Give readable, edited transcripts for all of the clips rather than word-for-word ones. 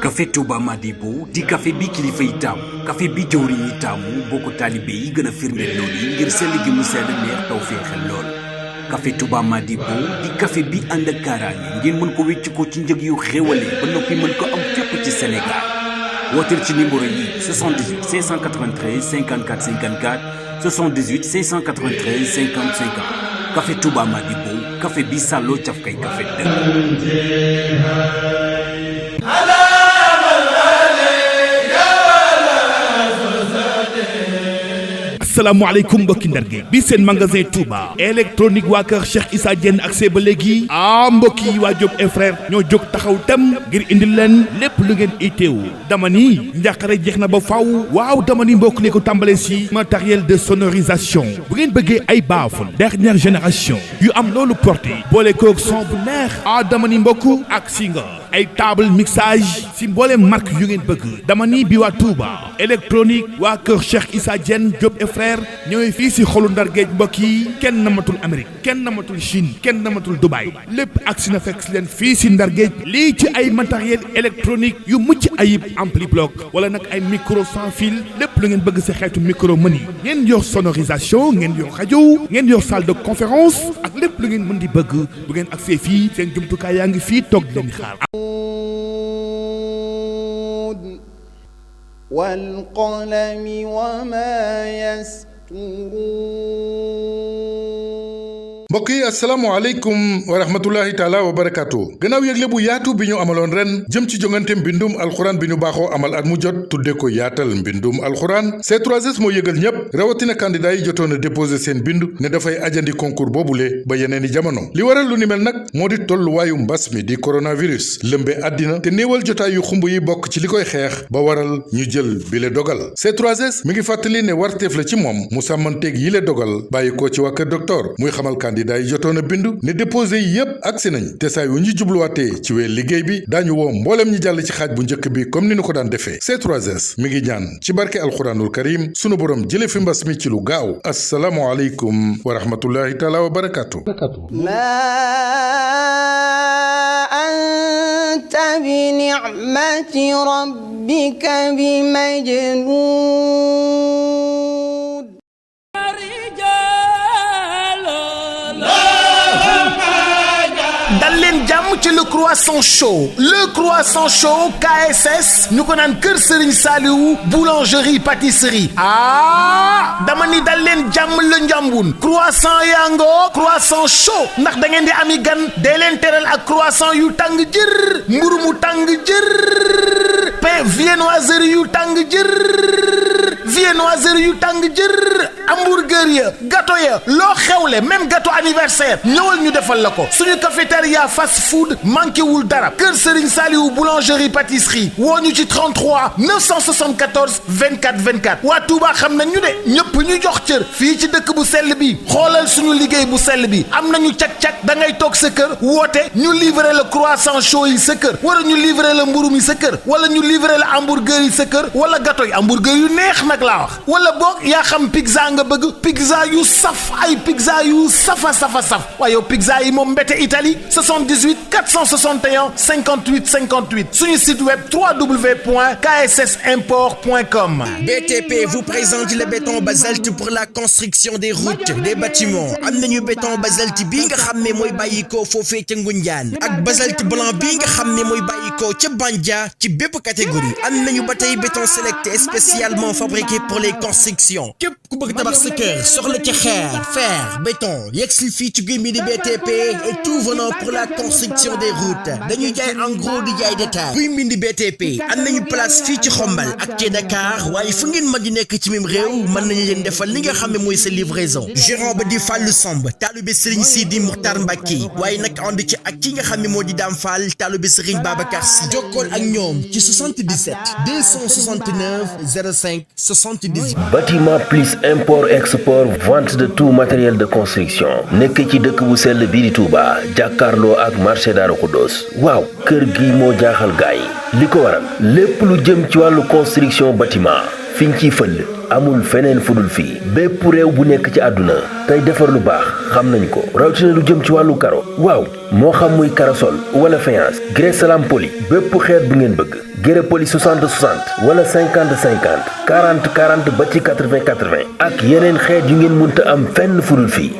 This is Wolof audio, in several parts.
café Touba Madibo di café bi kilifa yi taamu café bi jëwriñ yi taamu boo ko taalibe yi gën a firndeel loolu yi ngir sell gi mu sedd neex taw féexal lool café Touba Madibo di café bi ànd ak kaaraange ngeen mën ko wécc ko ci njëg yu xéwale ba noppi mën ko am fépp ci Sénégal wooteel ci numéro yi 78 593 54 54 78 593 50 50 café Touba Madibo café bi sàlloo cafkay café dëgg. asalaamaaleykum mbokki Ndargé bi seen magasin Touba électronique waa kër Cheikh Issa Diène ak see ba léegi mbokk yi waa Diop et frère ñoo jóg taxaw tem ngir indil leen lépp lu ngeen itteewu dama ni njàqare jeex na ba faaw waaw dama ni mbokk li ko tàmbalee si matériel de sonorisation bu ngeen bëggee ay baaful dernière génération yu am loolu porté boole koog son bu neex dama ni mbokk ak si nga ay table mixage si mboolem marque yu ngeen bëgg dama ni bi waa Touba électronique waa kër Cheikh Issa Diène Diop et frère ñooy fii si xolu Ndar géej mbokk yi kenn namatul Amérique kenn namatul Chine kenn namatul Dubaï lépp ak si na fekk si leen fii si Ndar géej lii ci ay matériel électronique yu mucc ayib ampli bloc wala nag ay micro sans fil lépp lu ngeen bëgg si xeetu micro mën yi ngeen yor sonorisation ngeen yor rajo ngeen yor salle de conférence ak lépp lu ngeen mën di bëgg bu ngeen agsee fii seen jumtukaay yaa ngi fii toog leen xaar. والقلم وما يسطرون mbokk yi asalaamaaleykum wa rahmatullahi taala wa barakaatu gannaaw yëgle bu yaatu bi ñu amaloon ren jëm ci jongante mbindum alxuraan bi ñu baaxoo amal at mu jot tudde ko yaatal mbindum alxuraan C3S moo yëgal ñépp rawatina candidat yi jotoon a déposé seen bind ne dafay ajandi concours boobule ba yeneeni jamono li waral lu ni mel nag moo di tolluwaayu mbas mi di coronavirus lëmbe àddina te néewal jotaay yu xumb yi bokk ci li koy xeex ba waral ñu jël bile dogal C3S mi ngi fàttali ne warteef la ci moom mu sàmmanteeg yile dogal bàyyi ko ci waa kër docteur muy xamal candidat yi jotoon a bindu ne déposé yi yépp agsi nañ te saa yu ñu jubluwaatee ci weer liggéey bi daañu woo mbooleem ñi jàll ci xaaj bu njëkk bi comme ni ñu ko daan defee C3S mi ngi ñaan ci barke alxuraanul karim sunu borom jële fi mbas mi ci lu gaaw assalaamu aleykum wa rahmatullahi taala wa barakaatu anta bi ni'mati rabbika bi majnun dal leen jàmm ci le croissant chaud KSS ñu ko naan kër Serigne Saliou boulangerie pâtisserie dama ni dal leen jàmm la njàmbun croissant yango croissant chaud ndax da ngeen di ami gan dee leen teral ak croissant yu tàng jër mburu mu tàng jër pain viennoiserie yu tàng jër hamburger ya gâteau ya loo xewle même gâteau anniversaire ñëwal ñu defal la ko suñu cafétéria fast food manqué wul dara kër Serigne Saliou boulangerie pâtisserie woo ñu ci 33 974 24 24 waa Touba xam nañ ñu de ñëpp ñu jox cër fii ci dëkk bu sell bi xoolal suñu liggéey bu sell bi am nañu cak-cak da ngay toog sa kër woote ñu livrer la croissant chaud yi sa kër wala ñu livrer la mburu mi sa kër wala ñu livrer la hamburger yi sa kër wala gâteau yi hamburger yu neex nag laa wax wala boog yaa xam pizza nga bëgg pizza yu saf ay pizza yu safa waaye yow pizza yi moom mbete Italie 78 461 58 58 suñu site web www.kssimport.com. BTP vous présente le béton basalte pour la construction des routes des bâtiments am nañu béton basalte bii nga xam ne mooy bàyyikoo foofee ca Ngunjaan ak basalte blanc bii nga xam ne mooy bàyyikoo ca Bandia ci bépp catégorie am nañu ba tey béton sélecté spécialement fabriqué pour les constructions képp ku bëgg tabax sa kër soxla ci xeer fer béton yegsil fii ci Guy Mbind BTP et tout venant pour la construction des routes dañuy jaay en gros di jaay détail Guy Mbind BTP am nañu place fii ci Xombal ak ci Dakar waaye fu ngeen mën di nekk ci même réew mën nañu leen defal li nga xam ne mooy sa livraison gérant ba di Fallou Samb taalibe Serigne Sidi Muxtar Mbacke waaye nag ànd ci ak ki nga xam ne moo di Dame Fall taalibe Serigne Babacar Sy jokkool ak ñoom ci 77 269 05 78 bâtiment plus import export vente de tout matériel de construction nekk ci dëkk bu sell bii di Touba jàkkaarloo ak marché Darou Khoudoss waaw kër gi moo jaaxal gaay li ko waral lépp lu jëm ci wàllu construction bâtiment fiñ ciy fël amul feneen fudul fii bépp réew bu nekk ci àdduna tey defar lu baax xam nañu ko rawatina lu jëm ci wàllu karo waaw moo xam muy karasol wala faïence grès salam poli bépp xeet bu ngeen bëgg grès poli 60 60 wala 50 50 40 40 ba ci 80 80 ak yeneen xeet yu ngeen mënta am fenn fudul fii.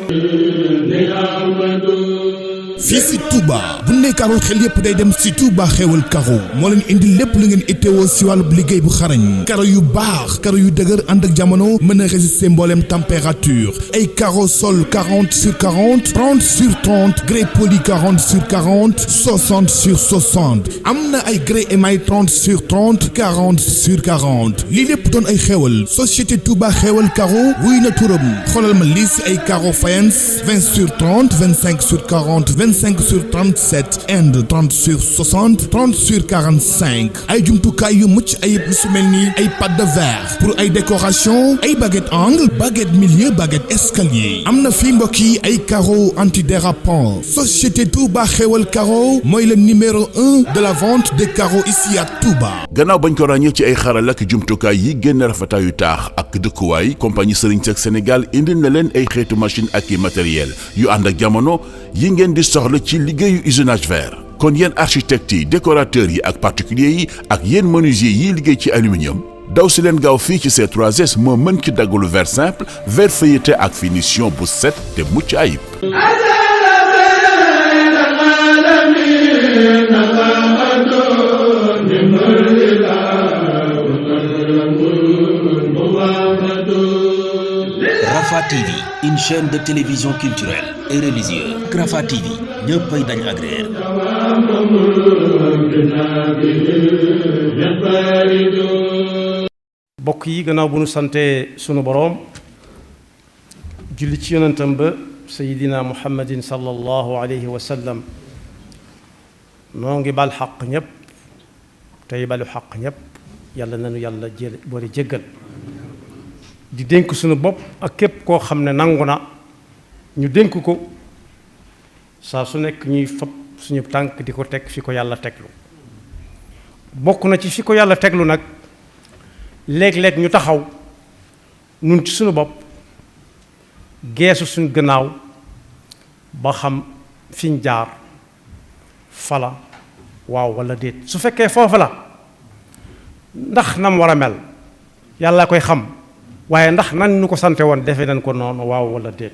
fii si Touba bu ne karo xel yépp day dem si Touba xewal karo moo leen indi lépp lu ngeen itteewoo si wàllu liggéey bu xarañ karo yu baax karo yu dëgër ànd ak jamono mën a résister mbooleem température ay karo sol 40 sur 40 30 sur 30 grès poli 40 sur 40 60 sur 60 am na ay grès émail 30 sur 30 40 sur 40 lii lépp doon ay xewal société Touba xewal karo wuy na turam xoolal ma lii si ay karo faïence 20 sur 30 25 sur 40 25 sur 37 Inde 30 sur 60 30 sur 45 ay jumtukaay yu mucc ayib lu su mel ni ay pâte de verre pour ay décoration ay baguette angle baguette milieu baguette escalier am na fii mbokk yi ay carreaux antidérapants société Touba xewal carreau mooy le numéro 1 de la vente des carreaux ici à Touba. gannaaw bañ ko ràññee ci ay xaral ak jumtukaay yi génn rafetaayu taax ak dëkkuwaay compagnie Serigne Seck Sénégal indil na leen ay xeetu machine ak i matériel yu ànd ak jamono yi ngeen di soxla ci liggéeyu usinage verre kon yéen architectes yi décorateurs yi ak particuliers yi ak yéen menuisier yi liggéey ci aluminium daw si leen gaaw fii ci C3S moo mën ci daggalu verre simple verre feuilleté ak finition bu set te mucc ayib. Rafah TV, une chaîne de télévision culturelle et religieuse. Rafah TV ñëppay dañ agréer. bokk yi gannaaw bu nu sante sunu boroom julli ci yonentam ba sayidina muhammadin sallallahu alayhi wa sallam noo ngi bal xaq ñëpp tey balu xaq ñëpp yàlla nanu yàlla boole jéggal di dénk sunu bopp ak képp koo xam ne nangu na ñu dénk ko saa su nekk ñuy fab suñu tànk di ko teg fi ko yàlla teglu bokk na ci fi ko yàlla teglu nag léeg-léeg ñu taxaw nun ci sunu bopp geesu suñu gannaaw ba xam fiñ jaar fala waaw walla déet su fekkee foofu la ndax nam war a mel yàlla koy xam waaye ndax nan ñu ko sante woon defe nañ ko noonu waaw walla déet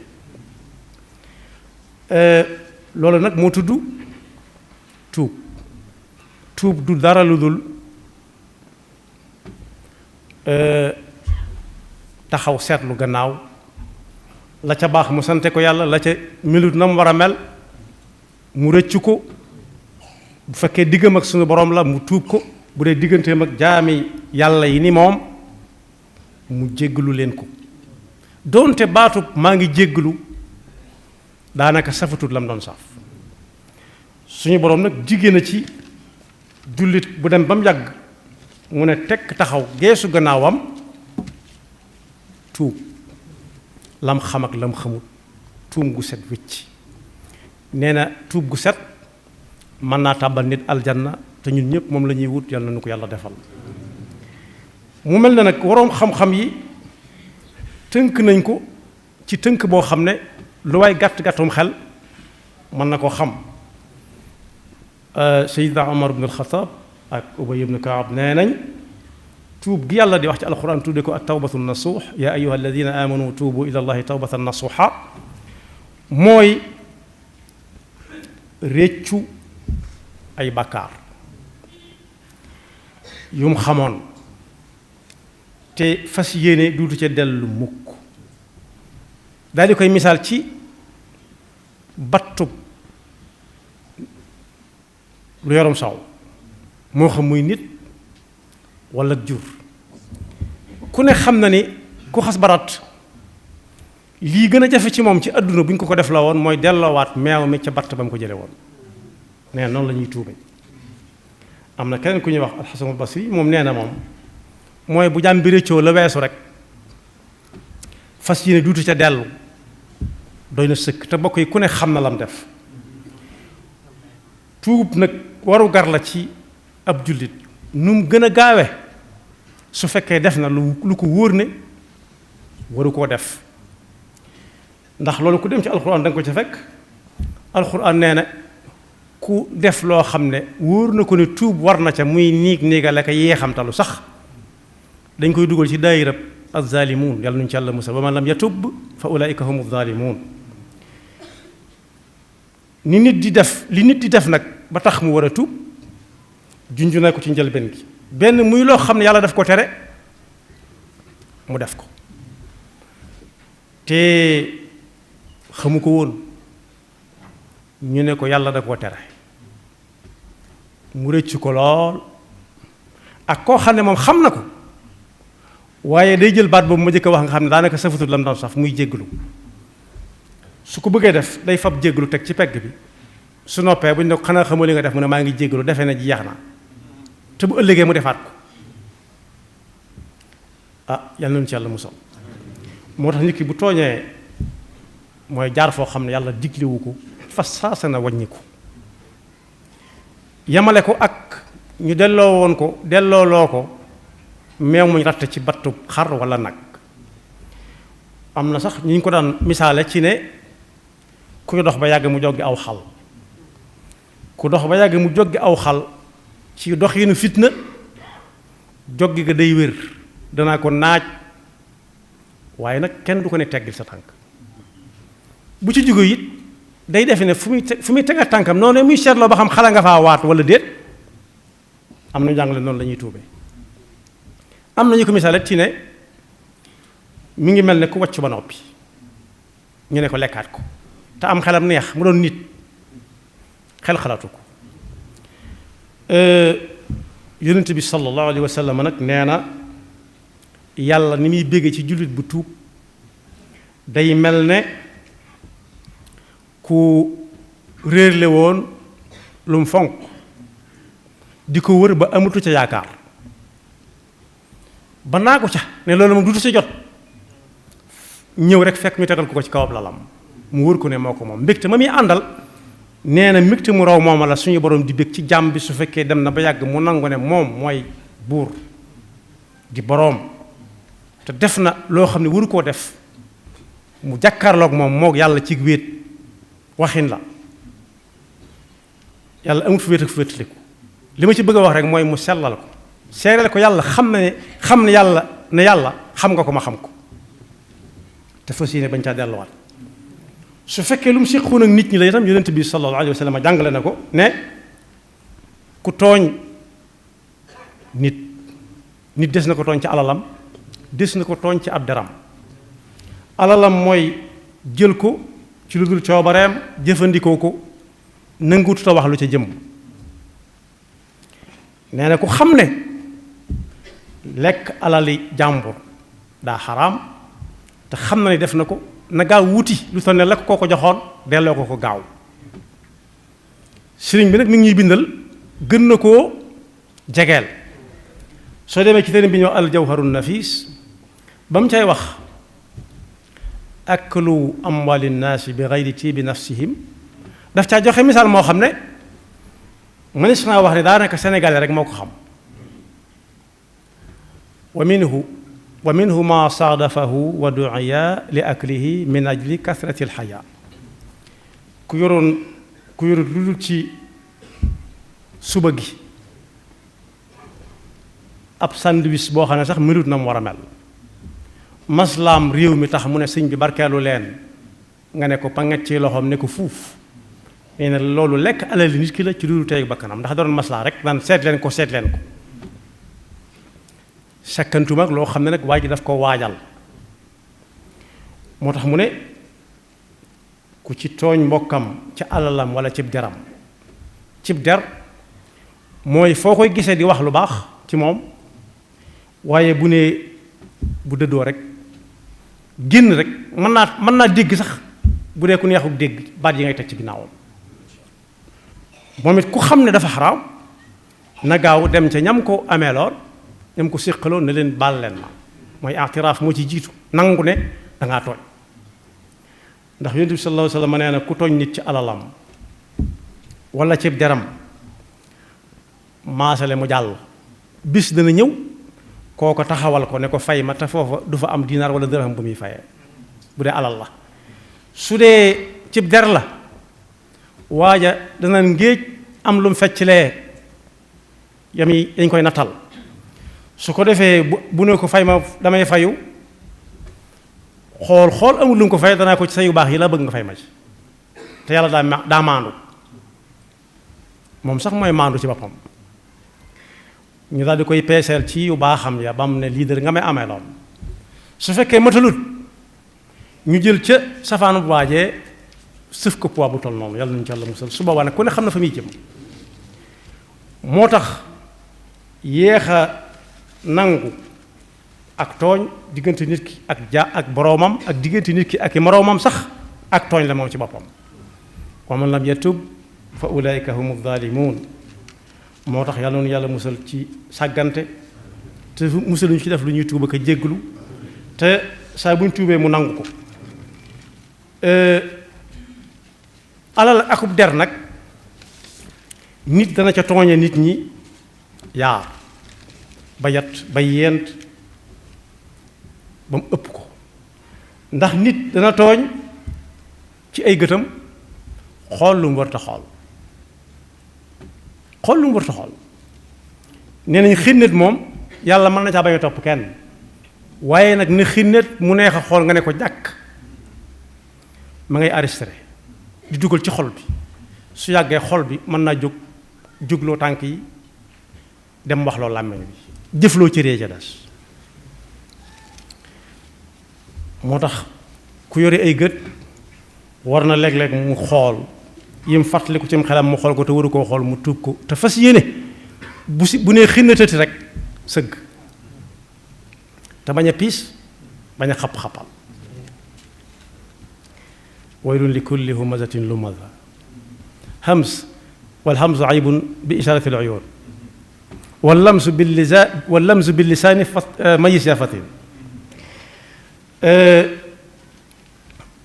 loolu nag moo tudd tuub du dara lu dul taxaw seetlu gannaaw la ca baax mu sante ko yàlla la ca melut na mu war a mel mu rëccu ko bu fekkee diggam ak sunu borom la mu tuub ko bu dee digganteem ak jaami yàlla yi ni moom mu jéggalu leen ko doonte baatub maa ngi jéggalu daanaka safatut la mu doon saf suñu borom nag jigéen a ci jullit bu dem ba mu yàgg mu ne tekk taxaw geesu gannaawam tuub lam xam ak lam xamut tuum gu set wécc nee na tuub gu set mën naa tàbbal nit aljanna te ñun ñëpp moom la ñuy wut yàlla na nu ko yàlla defal mu mel na nag waroom xam-xam yi tënk nañ ko ci tënk boo xam ne lu waay gàtt-gàttum xel mën na ko xam Seydina Omar ibn al-Khattab ak Ubay ibn Kaab nee nañ tuub gi yàlla di wax ci alquran tudde ko ak tawbatu nasuux yaa ayuha alladina amanu tuubu ila allahi tawbatan nasuuxa mooy réccu ay bàkkaar yum xamoon te fas yéene duutu ca dellu mukk daal di koy misaal ci battub lu yorum saw moo xam muy nit walla jur ku ne xam na ni ku xas barat lii gën a jafe ci moom ci àdduna bu ñu ko def la woon mooy delloowaat meew mi ca batt ba mu ko jële woon nee noonu la ñuy tuube am na keneen ku ñuy wax alxasanul basri moom nee na moom mooy bu jàmm bi rëccoo la weesu rek fas yéene duutu ca dellu doy na sëkk te bokk yi ku ne xam na lam def tuub nag waru gar la ci ab jullit nu mu gën a gaawe su fekkee def na lu ko wóor ne waru koo def ndax loolu ku dem ci alxuraan da nga ko ca fekk alxuraan nee na ku def loo xam ne wóor na ko ne tuub war na ca muy niigale ka yeexamtalu sax dañ koy dugal ci daayirab az-zalimun yàlla nuñ ci yàlla musal wa man lam yatub fa ulaika humu zalimun li nit di def nag ba tax mu war a tuub junju na ko ci njëlbeen gi benn muy loo xam ne yàlla daf ko tere mu def ko te xamu ko woon ñu ne ko yàlla da koo tere mu rëcc ko lool ak koo xam ne moom xam na ko waaye day jël baat boobu ma jëkk a wax nga xam ne daanaka safatul lam daan saf muy jégglu su ko bëggee def day fab jégglu teg ci pegg bi su noppee bu ñu ne ko xanaa xamoo li nga def mu ne maa ngi jégglu defee na jeex na te bu ëllëgee mu defaat ko yàlla nañu ci yàlla musal moo tax nit ki bu tooñee mooy jaar foo xam ne yàlla diglewu ko fas saasa na wàññiku yemale ko ak ñu dellooloo ko meew muñ ratt ci battu xar wala nag am na sax ñu ko daan misaale ci ne kuy dox ba yàgg mu joggi aw xal ku dox ba yàgg mu joggi aw xal ci dox yi nu fitna joggi ga day wér danaa ko naaj waaye nag kenn du ko ne teggil sa tànk bu ci jóge it day defe ne fu muy tega tànkam noonu muy seetloo ba xam xala nga faa waat wala déet am na njàngale noonu la ñuy tuube am na ñu ko misaale ci ne mi ngi mel ne ku wàcc ba noppi ñu ne ko lekkaat ko te am xelam neex mu doon nit xel xalaatu ko yonent bi sallallahu alayhi wa sallam nag nee na yàlla ni muy bégge ci jullit bu tuub day mel ne ku réerle woon lu mu fonk di ko wër ba amatu ca yaakaar ba naa ko ca ne loolu moom dutu sa jot ñëw rek fekk ñu tegal ko ci kawab lalam mu wër ko ne moo ko moom mbégte ma muy àndal nee na mbégte mu raw mooma la suñu borom di bég ci jàmm bi su fekkee dem na ba yàgg mu nangu ne moom mooy buur di boroom te def na loo xam ne waru koo def mu jàkkaarloog moom moog yàlla ci wéet waxin la yàlla amul fu wéet ak fu wéetaliku li ma ci bëgg a wax rek mooy mu sellal ko seereel ko yàlla xam ne yàlla xam nga ko ma xam ko te fas yéene bañ caa delluwaat su fekkee lu mu séqoon ak nit ñi la itam yonent bi sallallahu alayhi wa sallam jàngale na ko ne ku tooñ nit des na ko tooñ ci alalam des na ko tooñ ci ab deram alalam mooy jël ko ci lu dul coobareem jëfandikoo ko nanguutu ta wax lu ca jëm nee na ku xam ne lekk alali jàmbur daa xaraam te xam na ni def na ko na gaaw wuti lu toll ne la ko joxoon delloo ko gaaw sëriñ bi nag mi ngi ñuy bindal gën na koo jegeel soo demee ci téere bi ñoo aljawharun nafis ba mu cay wax aklu amwali nnaasi bi gayri tiibi nafsihim daf caa joxe misaal moo xam ne mënees naa wax ne daanaka sénégalais rek moo ko xam wa minhu ma saadafahu wa duiya li aklihi min ajli kasrati alxaya ku yoroon lu dul ci suba gi ab sandwich boo xam ne sax melut na mu war a mel maslaam réew mi tax mu ne sëñ bi barkeelu leen nga ne ko panget ci loxoom ne ko fuuf nee na loolu lekk alali nit ki la ci lu tey bakkanam ndax doon maslaa rek daan seet leen ko sakkantuma ak loo xam ne nag waa ji daf ko waajal moo tax mu ne ku ci tooñ mbokkam ci alalam wala cib der mooy foo koy gisee di wax lu baax ci moom waaye bu dëddoo rek génn rek mën naa dégg sax bu dee ku neexuk dégg baat yi ngay teg ci ginnaawam moom it ku xam ne dafa xaraam na gaaw dem ca ñam ko amee lool ñam ko séqaloon ne leen baal leen ma mooy i'tiraaf moo ci jiitu nangu ne dangaa tooñ ndax yonent bi sallallahu alayhi wa sallam nee na ku tooñ nit ci alalam wala ci deram maasale mu jàll bis dana ñëw kooko taxawal ko ne ko fay ma te foofa du fa am dinaar wala dirham bu muy fayee bu dee alal la. su dee cib der la waaja dana ngéej am lu mu fecclee yami dañ koy nattal su ko defee bu ne ko fay ma damay fayu xool amul lu mu ko fay danaa ko ci sa yu baax yi la bëgg nga fay ma ci te yàlla daa maandu moom sax mooy maandu ci boppam ñu daal di koy peeseel ci yu baaxam ya ba mu ne lii de nga may amee lool su fekkee matalut ñu jël ca safaanu waajee sëf ko poids bu toll noonu yàlla nañu ci yàlla musal su boobaa nag ku ne xam na fa muy jëm moo tax yéex a nangu ak tooñ diggante nit ki ak boroomam ak diggante nit ki ak i moroomam sax ak tooñ la moom ci boppam wa man lam yatub fa ulaika humu zalimun moo tax yàlla noonu yàlla musal ci sàggante te musaluñu ci def lu ñuy tuuba ko jégglu te saa bu ñu tuubee mu nangu ko alal akub der nag nit dana ca tooñe nit ñi yaar ba yat ba yent ba mu ëpp ko ndax nit dana tooñ ci ay gëtam xool lu mu warta xool lu mu warta xool nee nañ xinnet moom yàlla mën na caa bañ a topp kenn waaye nag ne xinnet mu neex a xool nga ne ko jàkk ma ngay arrêté di dugal ci xol bi su yàggee xol bi mën naa jógloo tànk yi dem wax loo làmmiñ bi jëfloo ci ree ca des moo tax ku yore ay gët war na léeg-léeg mu xool yim fàttaliku ci xelam mu xool ko te waru koo xool mu tuub ko te fas yéene bu nee xinnatati rek sëgg te bañ a piis bañ a xapp-xappal waylun li kulli humazatin lumaza hams wal hamzu aybun bi isharati al uyun wal lamsu bil lisaani mayis ya fatin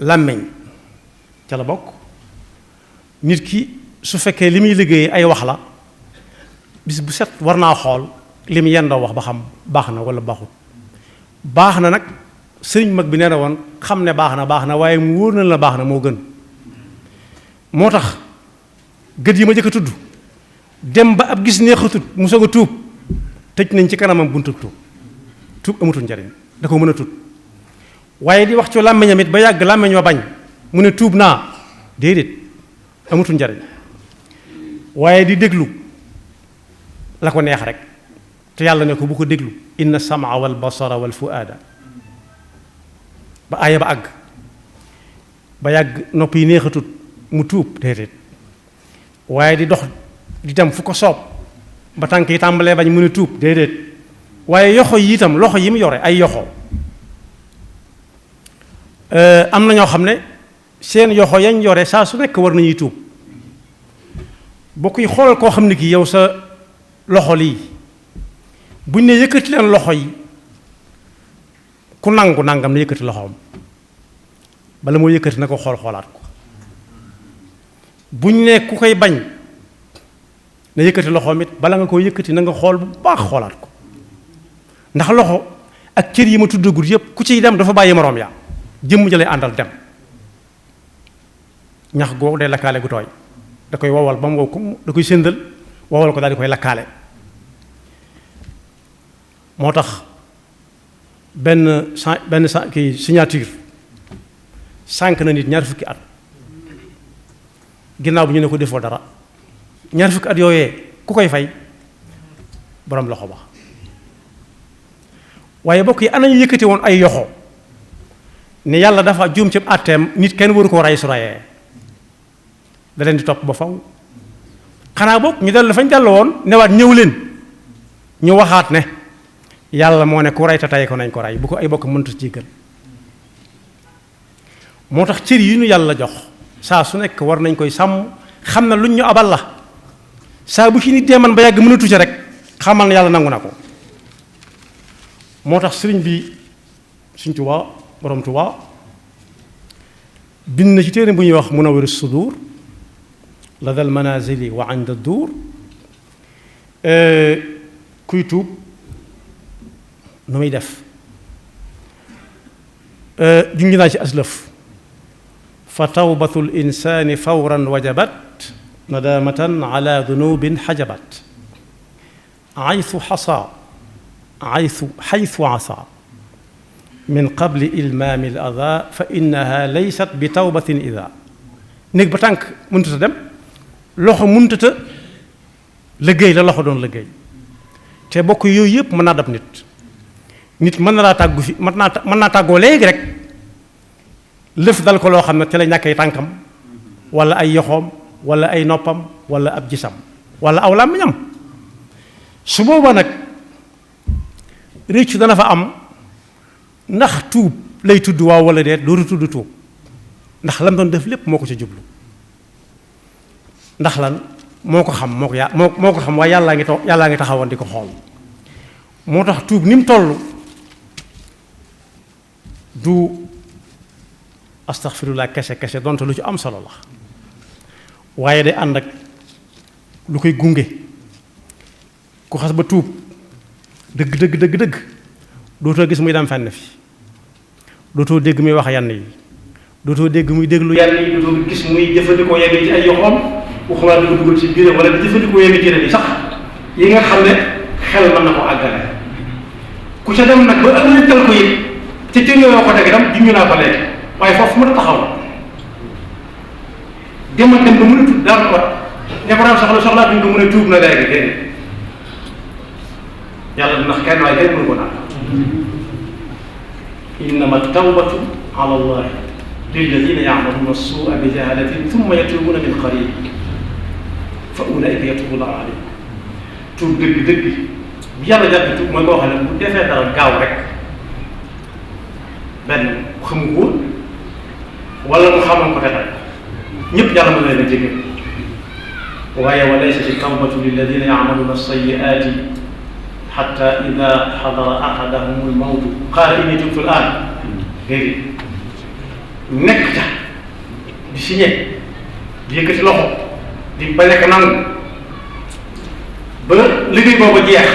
làmmeñ ca la bokk nit ki su fekkee li muy liggéey ay wax la bis bu set war naa xool li mu yendoo wax ba xam baax na wala baaxut baax na nag sëriñ mag bi nee na woon xam ne baax na waaye mu wóor na la baax na moo gën moo tax gët yi ma jëkk a tudd dem ba ab gis neexatut mu soog a tuub tëj nañ ci kanamam buntu tuub amatul njariñ da ko mën a tuub waaye di wax ci làmmiñam it ba yàgg làmmiñ wa bañ mu ne tuub naa déedéet amatul njariñ waaye di déglu la ko neex rek te yàlla ne ko bu ko déglu inna samaa wal basara wal fuaada ba aaya ba àgg ba yàgg nopp yi neexatut mu tuub déedéet waaye di dox di dem fu ko soob ba tànk yi tàmbalee bañ mu ne tuub déedéet waaye yoxo yi itam loxo yi mu yore ay yoxo am na ñoo xam ne seen yoxo yañ yore saa su nekk war nañuy tuub bokk yi xoolal koo xam ne ki yow sa loxo lii buñ ne yëkkati leen loxo yi ku nangu nangam na yëkkati loxoom bala moo yëkkati na ko xoolaat ko buñ ne ku koy bañ na yëkkati loxoom it bala nga koo yëkkati na nga xool bu baax xoolaat ko ndax loxo ak cër yi ma tuddagul yépp ku ciy dem dafa bàyyi moroom yaa jëmm ja lay àndal dem ñax googu day lakkaale gu tooy da koy wowal ba mu wow ko da koy séndal wowal ko daal di koy lakkaale moo tax benn signature sànq na nit ñaar fukki at ginnaaw bi ñu ne ko defoo dara ñaar fukki at yooyee ku koy fay borom loxo ba waaye bokk yi ana ñu yëkkati woon ay yoxo ne yàlla dafa juum ci àtteem nit kenn waru koo rey su reyee da leen di topp ba faw xanaa bokk ñu dellu fañ dellu woon newaat ñëw leen ñu waxaat ne yàlla moo ne ku rey te tey ko nañ ko rey bu ko ay bokk mëntu ci gën moo tax cër yi ñu yàlla jox saa su nekk war nañ koy sàmm xam na luñ ñu abal la saa bu ci nit dee man ba yàgg mënatu ci rek xamal na yàlla nangu na ko moo tax sëriñ bi Sëriñ Tuubaa borom Tuubaa bind na ci téere bu ñuy wax Munawwirus Sudur la dal manazili wa inda duur kuy tuub nu muy def junj naa ci aslëf fa tawbatul insaani fawran wajabat nadamatan ala dunubin xajabat aytu xasa xaytu asa min qabli ilmaami al ada fa innaha laysat bi tawbatin ida néeg ba tànk mëntuta dem loxo mëntuta liggéey la loxo doon liggéey te bokk yooyu yëpp mën naa dab nit mën na laa tàggu fi mën naa tàggoo léegi rek lëf dal ko loo xam ne te la ñàkkee tànkam wala ay yoxoom wala ay noppam wala ab gisam wala aw làmmiñam su booba nag réccu dana fa am ndax tuub lay tudd waaw wala deet dooru tudd tuub ndax lam doon def lépp moo ko ca jublu ndax lan moo ko xam moo ko xam waaye yàllaa ngi taxawoon di ko xool moo tax tuub ni mu toll du astaxfirullah kese donte lu ci am solo la waaye day ànd ak lu koy gunge ku xas ba tuub dëgg dootoo gis muy dem fenn fi dootoo dégg muy wax yenn yi dootoo dégg muy déglu yenn yi dootoo gis muy jëfandikoo yenn yi ci ay yoxoom waxumaa di ko dugal ci biiram wala di jëfandikoo yenn cëram yi sax yi nga xam ne xel mën na ko àggale ku ca dem nag ba ëllëgal ko it ci téeméeroo ko teg itam junj naa ko léegi waaye foofu mën a taxaw la dem ba mën a tudd daan ko ñafaraan soxlaa duñ ko mën a tuub na léegi déedéet yàlla dina kenn waaye kenn mënu ko naan innama tawbatu ala allahi lilladina yacmaluna suua bi jahalatin thumma yatuubuna min qarib fa ulaika yatubu llahu alayhim tuub dëgg bi yàlla jàpp tuub mooy koo xam ne bu defee dara gaaw rek benn xamu ko wala mu xamoon ko te tey ñëpp yàlla mën na leen a jéggal waaye wa laysat tawbatu lilladina yacmaluna sayyi'aati xatta ida xadara ahadahum almawtu qaala inni tubtu al-aan léegi nekk ca di signé di yëkkati loxo di bañ a nangu ba liggéey boobu jeex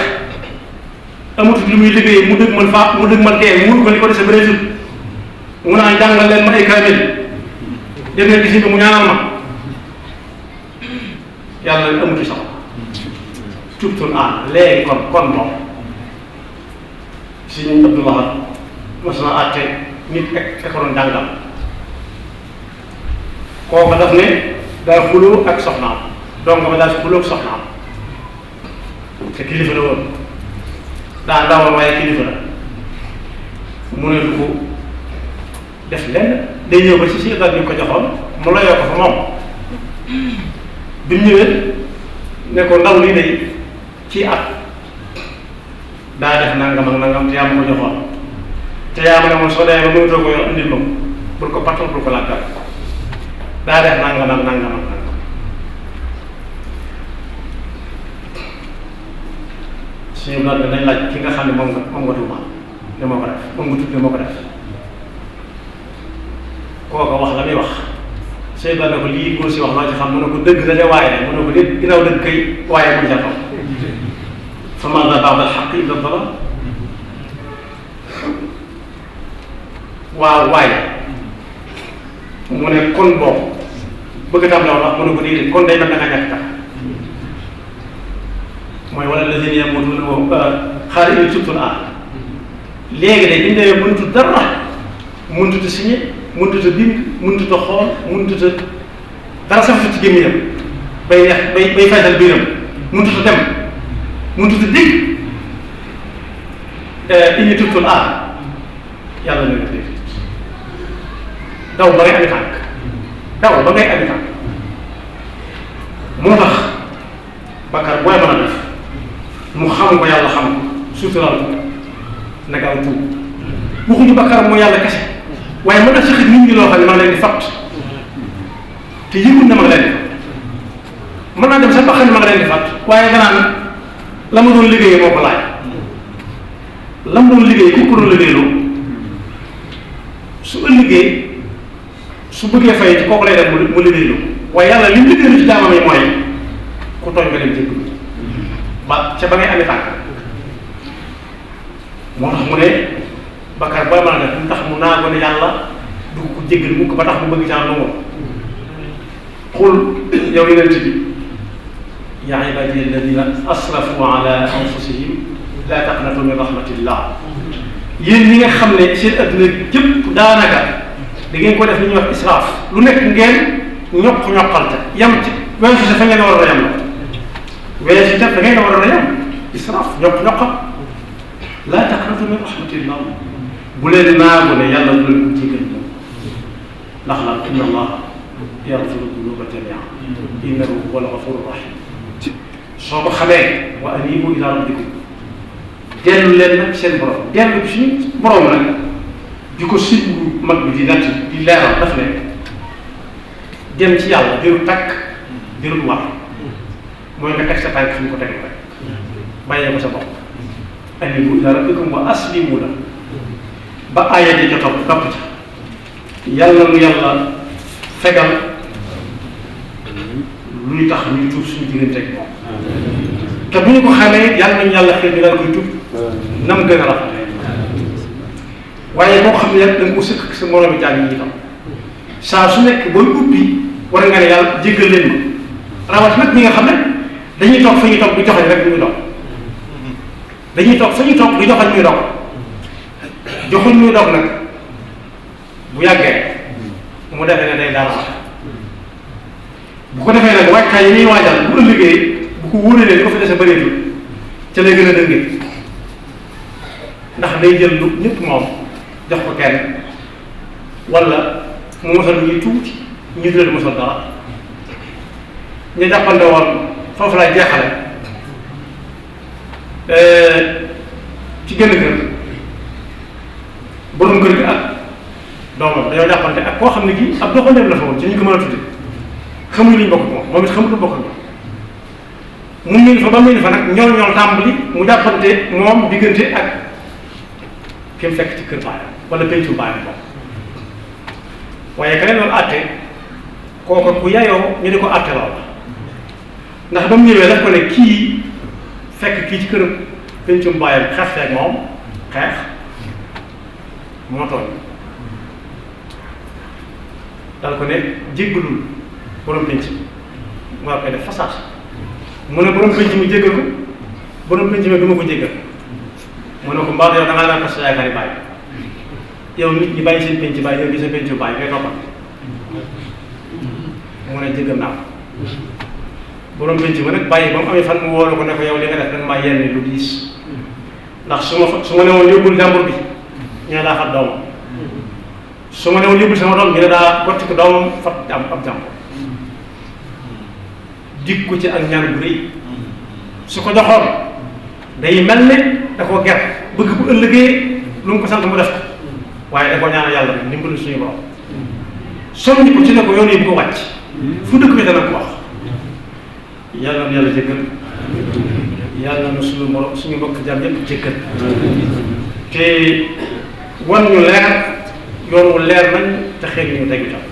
amatul lu muy liggéey mu dëgg man dee mu ko li ko dese bëreetul mu naan jàngal leen ma ay kaamil dem leen gis mu ñaanal ma yàlla amuti sax tubtul aan léegi kon moom Sëriñ Abdullah mas na àtte nit ak ko doon jàngal kooku daf ne daa xuloo ak soxnaam donc ma daal xuloo ak soxnaam te kilifa la woon daa ndawoon waaye kilifa la mu ne du ko def lenn day ñëw ba ci si daal ñu ko joxoon mu layoo ko fa moom bi mu ñëwee ne ko ndaw lii day ci at daa def nangam ak nangam te yaa ma ko joxoon te yaa ma ne moom soo demee ba mënatoo ko yor andil ma ko bul ko pattal bul ko làggal daa def nangam ak nangam ak nangam suñu laaj nañ laaj ki nga xam ne moom nga tuuma ne moo ko def moom nga tudd ne moo ko def kooka wax la muy wax Seydou ne ko lii góor si wax loo ci xam mu ne ko dëgg la de waaye mu ne ko déet ginnaaw dëgg kay waaye buñ ca toog fa maada ba'da al-haqqi illa ad-dalaal waaw waaye mu ne kon boobu bëgg tam la wax mu ne ko déedéet kon day mel da nga ñàkk tax mooy wala lazina yamuutuuna wa hum xaalis yi tubtul aan léegi de ñu demee mënut dara mënut a signé mënut a bind mënut a xool mënut a dara safatu ci gémmiñam bay neex bay faysal biiram mënut a dem mënut a dégg inni tubtul aan yàlla na nga dégg daw ba ngay ami tànk daw ba ngay ami tànk moo tax bakkaar booy mën a def mu xam ko yàlla xam suutural ko nag aw tuub waxuñu bakkaar mooy yàlla kese waaye mën na si xit nit ñi loo xam ne ma leen di fatt te yëgul na ma leen di fatt mën naa dem sa bakkan ma nga leen di fatt waaye danaan la ma doon liggéeyee moo ko laaj la ma doon liggéey ku ko doon liggéeyloo su ëllëgee su bëggee fay ci kooku lay def mu liggéeyloo waaye yàlla li mu liggéeylu ci jaamam yi mooy ku tooñ nga dem jéggalu ba ca ba ngay amee tànk moo tax mu ne bakkaar booy mën a def mu tax mu naago ne yàlla du ko jéggal mu ko ba tax mu bëgg caa nangu xul yow yonent bi yaa ibaadiya alladina asrafu ala anfusihim laa taqnatu min rahmatillah yéen ñi nga xam ne seen adduna jëpp daanaka da ngeen ko def li ñuy wax israaf lu nekk ngeen ñoqal te yam ci weesu sa fa ngeen war a yam la weesu ca fa ngeen war a yam israaf ñoqal laa taqnatu min rahmatillah bu leen naagu ne yàlla du leen ko jégal ndax la inna allaha yaghfiru dunuba jamii'an innahu huwal ghafurur rahim soo ko xamee wa aniibu ila rabbikum dellu leen nag seen borom dellu suñu borom nag di ko siñ mag bi di natt di leeral daf ne dem ci yàlla biru takk biru war mooy nga teg sa tànk fi ñu ko teg rek bàyyee ko sa bopp aniibu ila rabbikum wa aslimu la ba aaya ja topp ca yàlla nu yàlla fegal luy tax ñuy tuub suñu diggante ak moom te bu ñu ko xamee yàlla nañu yàlla xëy ñu daal koy tuub nam gën a rafetee waaye boo xam ne yàlla da nga ko sëkk sa moroomi jàng yi itam saa su nekk booy ubbi war nga ne yàlla jéggal leen ma rawat nag ñi nga xam ne dañuy toog fa ñuy toog du joxañ rek muy dog dañuy toog fa ñuy toog du joxañ muy dog joxuñ muy dog nag bu yàggee mu defee ne day daal bu ko defee nag waajtaay yi ñuy waajal bu ëllëgee bu ko wóoralee li ko fi dese bëreetul ca lay gën a dëngee ndax day jël lu ñëpp moom jox ko kenn wala mu mosal ñuy tuuti ñu dul mosal dara ñu jàppante woon foofu laay jeexale ci gën a kër borom kër gi ak doomam dañoo jàppante ak koo xam ne kii ab doxandéem la fa woon ci ñu ko mën a tudde xamuñu li ñu bokk moom it xamul lu bokk mu miin fa ba miin fa nag ñool tàmbali mu jàppante moom diggante ak ki mu fekk ci kër baayam wala pencu baayam moom waaye ka leen doon àtte kooku ku yayoo ñu di ko àtte lool ndax ba mu ñëwee daf ko ne kii fekk kii ci kër pencum baayam xeex feeg moom xeex moo tooñ dal ko ne jéggalul borom penc mu war koy def façage mu ne borom penc mi jéggal ko borom penc mi du ma ko jéggal mu ne ko mbaa yow da ngaa daan ko sa yaakaar yi bàyyi yow nit ñi bàyyi seen penc bàyyi yow gi sa penc bàyyi ngay toppal mu ne jéggal naa ko borom penc ma nag bàyyi ba mu amee fan mu wóolu ko ne ko yow li nga def danga maa yenn lu diis ndax su ma ne woon yóbbul jàmbur bi ñu ne daa fat doomam su ma ne woon yóbbul sama doom ñu ne daa gotti ko doomam fat am ab jàmbur dig ko ci ak ñaan bu rëy su ko joxoon day mel ne da koo ger bëgg bu ëllëgee lu mu ko sant mu def ko waaye da koo ñaanal yàlla rek ndimbalu suñu borom soññi ko ci ne ko yoon yi bu ko wàcc fu dëkk bi dana ko wax yàlla na yàlla jëkkal yàlla na suñu morom suñu mbokk jàmm yépp jëkkal te wan ñu leer yoon wu leer nañ te xëy ñu tegu tam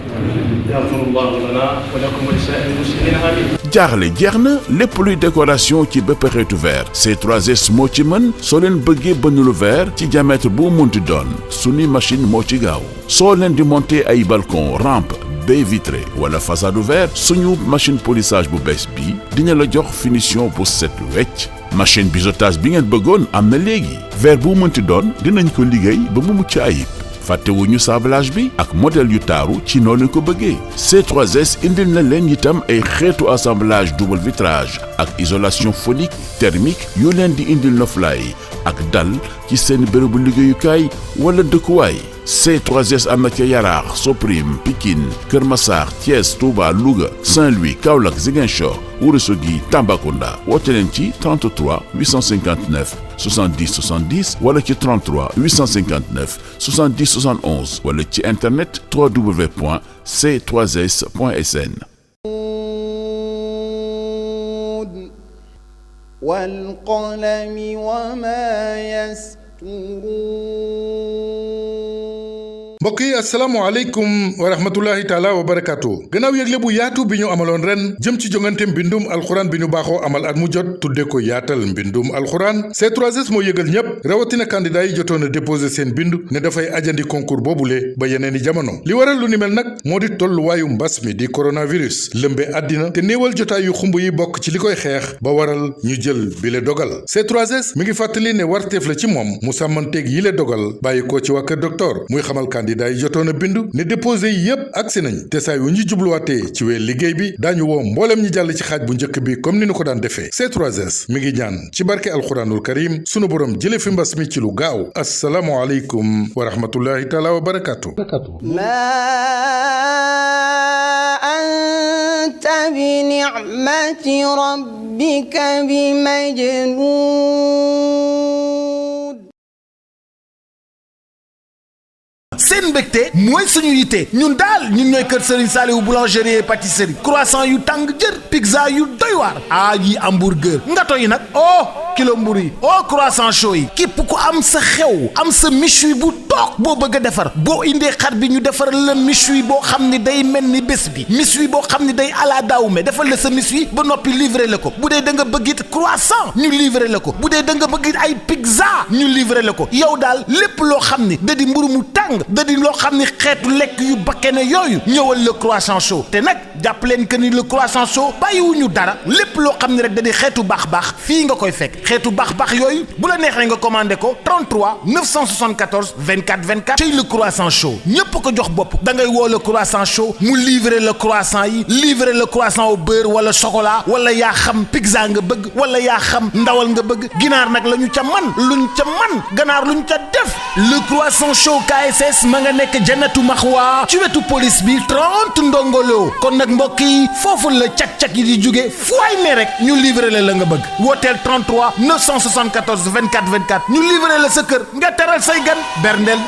yaxfirullahu lana wa lakum wa li saa'iril muslimina amin jaaxle jeex na lépp luy décoration ci bépp xeetu verre C3S moo ci mën soo leen bëggee bënn lu verre ci diamètre bu munti doon suñu machine moo ci gaaw soo leen di monter ay balcon rampe baie vitrée wala façade verre suñu machine polissage bu bees bi dina la jox finition bu set wecc machine biseautage bi ngeen bëggoon am na léegi verre bu munti doon dinañ ko liggéey ba mu mucc ayib fàttewuñu sablage bi ak modèle yu taaru ci noonu ko bëggee C3S indil na leen itam ay xeetu assemblage double vitrage ak isolation phonique thermique yu leen di indil noflaay ak dal ci seen bërëbu liggéeyukaay wala dëkkuwaay C3S am na ca Yaraax Soprim Pikine Kër Massar Thiès Touba Louga Saint-Louis Kaolack Ziguinchor Ourossogui Tambacounda woote leen ci 33 859 70 70 wala ci 33 859 70 71 wala ci internet www.c3s.sn. wal qalami wa ma yasturuun mbokk yi asalaamualeykum wa rahmatullahi taala wa barakaatu gannaaw yëgle bu yaatu bi ñu amaloon ren jëm ci jongante mbindum alxuraan bi ñu baaxoo amal at mu jot tudde ko yaatal mbindum alxuraan C3S moo yëgal ñépp rawatina candidat yi jotoon a déposé seen bindu ne dafay ajandi concours boobule ba yeneeni jamono li waral lu ni mel nag moo di tolluwaayu mbas mi di coronavirus lëmbe àddina te néewal jotaay yu xumb yi bokk ci li koy xeex ba waral ñu jël bile dogal C3S mi ngi fàttali ne warteef la ci moom mu sàmmanteeg yile dogal bàyyi ko ci waa kër docteur muy xamal candidat yi jotoon a bindu ne déposé yi yépp agsi nañ te saa yu ñu jubluwaatee ci weer liggéey bi daañu woo mbooleem ñi jàll ci xaaj bu njëkk bi comme ni ñu ko daan defee C3S mi ngi ñaan ci barke alxuraanul karim sunu borom jële fi mbas mi ci lu gaaw assalaamu aleykum wa rahmatullahi taala wa barakaatu anta bi ni'mati rabbika bi majnun seen mbégte mooy suñu yitte ñun daal ñun ñooy kër Serigne Saliou boulangerie et pâtisserie croissant yu tàng jër pizza yu doy waar yi hamburger ngato yi nag kilo mburu yi croissant chaud yi képp ku am sa xew am sa méchoui bu toog boo bëgg a defar boo indee xar bi ñu defaral la méchoui boo xam ne day mel ni bés bi méchoui boo xam ne day ala daawume defal la sa méchoui ba noppi livré la ko bu dee da nga bëgg it croissant ñu livré la ko bu dee da nga bëgg it ay pizza ñu livré la ko yow daal lépp loo xam ne da di mburu mu tàng da di loo xam ne xeetu lekk yu bakkene yooyu ñëwal le croissant chaud te nag jàpp leen que ni le croissant chaud bàyyiwuñu dara lépp loo xam ne rek da di xeetu baax fii nga koy fekk xeetu baax yooyu bu la neexee nga commandé ko 33 974 24 24 cey le croissant chaud ñépp ko jox bopp da ngay woo le croissant chaud mu livrer le croissant yi livrer le croissant au beurre wala chocolat wala yaa xam pizza nga bëgg wala yaa xam ndawal nga bëgg ginaar nag la ñu ca man luñ ca man ganaar luñ ca def le croissant chaud KSS ma nga nekk Jannatu Maxwa ci wetu police bi 30 ndongolo kon nag mbokk yi foofu la cak-cak yi di jóge fu ay ne rek ñu livrer la nga bëgg wooteel 33 974 24 24 ñu livrer la sa kër nga teral say gan berndeel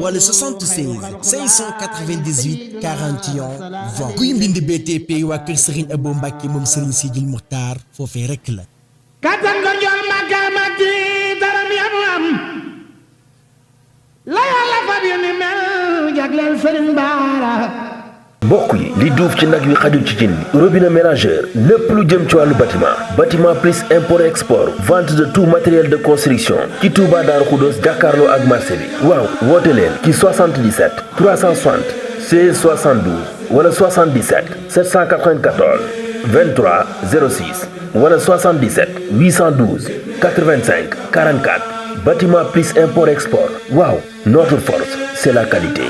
wala 76 598 41 20 kuy mbind BTP waa kër Serigne Abo Mbacke moom Serigne Sidil Muxtaar foofee rek la kattan ko jox makaamati daram yamu am la yàlla fab yu ni mel jagleel Serigne Bara mbokk yi li duuf ci nag wi xajul ci cin li robinet mélangeur lépp lu jëm ci wàllu bâtiment plus import export vente de tout matériel de construction ci Touba Darou Khoudoss jàkkaarloo ak marché bi waaw woote leen ci 77 360 16 72 wala 77 794 23 06 wala 77 812 85 44 bâtiment plus import export waaw notre force c'est la qualité.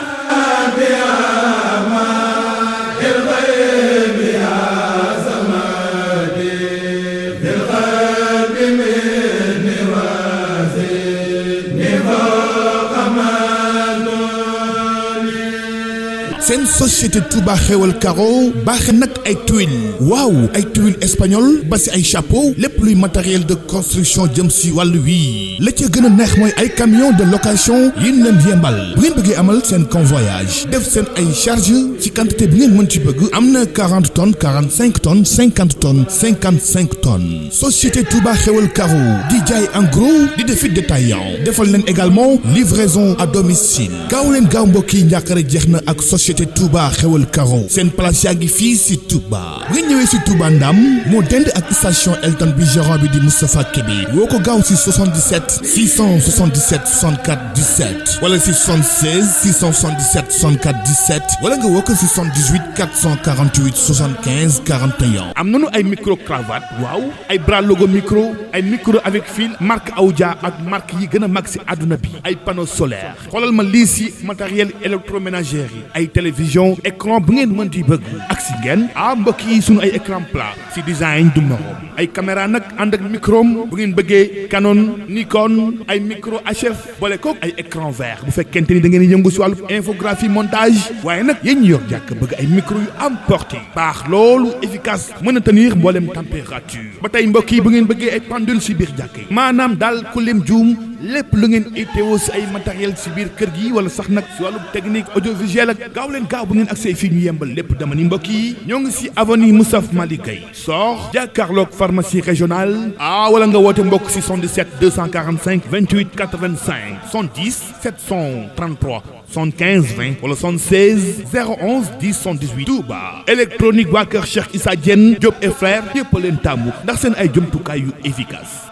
seen société Touba xewal Caro baaxe nag ay tuiles waaw ay tuiles espagnol ba si ay chapeau lépp luy matériel de construction jëm si wàllu wii la ca gën a neex mooy ay camion de location yi ñu leen yembal bu ngeen bëggee amal seen convoyage def seen ay charge ci quantité bi ngeen mën ci bëgg am na 40 tonnes 45 tonnes 50 tonnes 55 tonnes société Touba xewal Caro di jaay en gros di defit détaillant defal leen également livraison à domicile gaaw leen gaaw mbokk yi njàqare jeex na ak société Touba xewal Caro seen place yaa ngi fii si Touba nga ñëwee si Touba Ndam moo dend ak station Elton bi gérant bi di Moustapha Kébé woo ko gaaw si 77 677 64 17 wala si 76 677 64 17 wala nga woo ko si 78 448 75 41. am nañu ay micro cravate waaw ay bras logo micro ay micro avec fil marque Audia ak marque yi gën a mag si àdduna bi ay panneau solaire xoolal ma lii si matériel électroménager yi ay télévision écran bu ngeen mën di bëgg ak si ngeen mbokk yi sunu ay écran plat si design du morom ay caméra nag ànd ak micro bu ngeen bëggee Canon Nikon ay micro HF boole kook ay écran vert bu fekkente ni da ngeen yëngu si wàllu infographie montage waaye nag yéen ñi yor jàkk bëgg ay micro yu am portée baax loolu efficace mën a tenir mboolem température ba tey mbokk yi bu ngeen bëggee ay pendule si biir jàkk yi maanaam daal ku lim juum lépp lu ngeen itteewoo si ay matériel si biir kër gi wala sax nag si wàllu technique audiovisuel ak gaaw leen gaaw bu ngeen agsee fii ñu yembal lépp dama ni mbokk yi ñoo ngi si avenue Moustapha Malick Gueye sox jàkkaarloog pharmacie régionale wala nga woote mbokk si 77 245 28 85 70 733 75 20 wala 76 011 10 78 Touba électronique waa kër Cheikh Issa Diène Diop et frère yëpp leen tàmmu ndax seen ay jumtukaay yu efficace.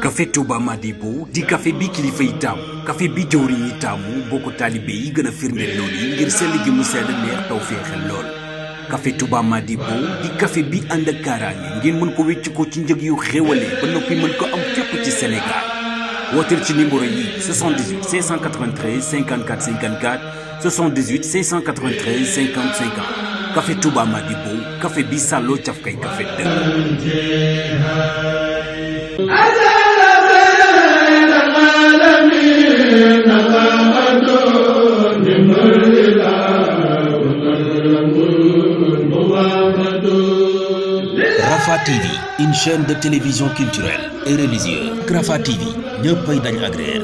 café Touba Madibo di café bi kilifa yi taamu café bi jëwriñ yi taamu bokk taalibe yi gën a firndeel lool yi ngir sell gi mu sedd neex taw féexel lool. café Touba Madibo di café bi ànd ak kaaraange ngeen mën ko wécc ko ci njëg yu xéwale ba noppi mën ko am fépp ci Sénégal wooteel ci numéro yi 78 593 54 54 78 593 50 50 café Touba Madibo café bi sàlloo cafkay café dëgg. Rafah TV, une chaîne de télévision culturelle et religieuse. Rafah TV, ñëppay dañ agréer.